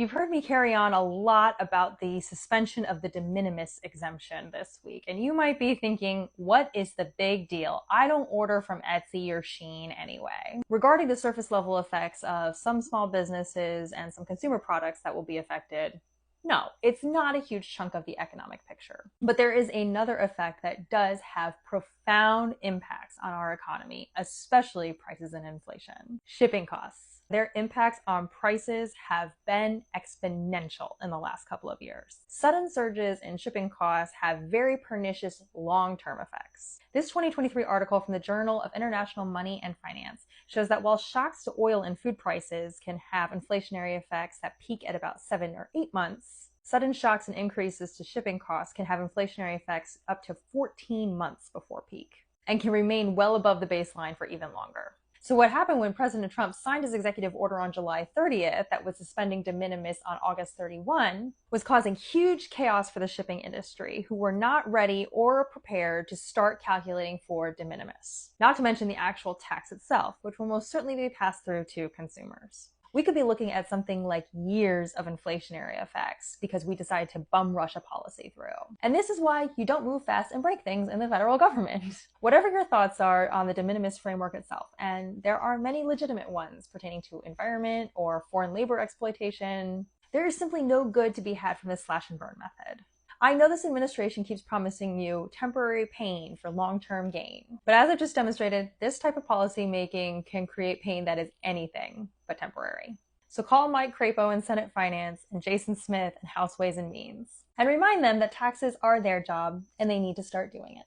You've heard me carry on a lot about the suspension of the de minimis exemption this week, and you might be thinking, what is the big deal? I don't order from Etsy or Shein anyway. Regarding the surface level effects of some small businesses and some consumer products that will be affected, no, it's not a huge chunk of the economic picture. But there is another effect that does have profound impacts on our economy, especially prices and inflation. Shipping costs. Their impacts on prices have been exponential in the last couple of years. Sudden surges in shipping costs have very pernicious long-term effects. This 2023 article from the Journal of International Money and Finance shows that while shocks to oil and food prices can have inflationary effects that peak at about 7 or 8 months, sudden shocks and increases to shipping costs can have inflationary effects up to 14 months before peak and can remain well above the baseline for even longer. So what happened when President Trump signed his executive order on July 30th that was suspending de minimis on August 31 was causing huge chaos for the shipping industry, who were not ready or prepared to start calculating for de minimis. Not to mention the actual tax itself, which will most certainly be passed through to consumers. We could be looking at something like years of inflationary effects because we decided to bum rush a policy through. And this is why you don't move fast and break things in the federal government. Whatever your thoughts are on the de minimis framework itself, and there are many legitimate ones pertaining to environment or foreign labor exploitation, there is simply no good to be had from this slash and burn method. I know this administration keeps promising you temporary pain for long-term gain, but as I've just demonstrated, this type of policy making can create pain that is anything but temporary. So call Mike Crapo in Senate Finance and Jason Smith in House Ways and Means, and remind them that taxes are their job and they need to start doing it.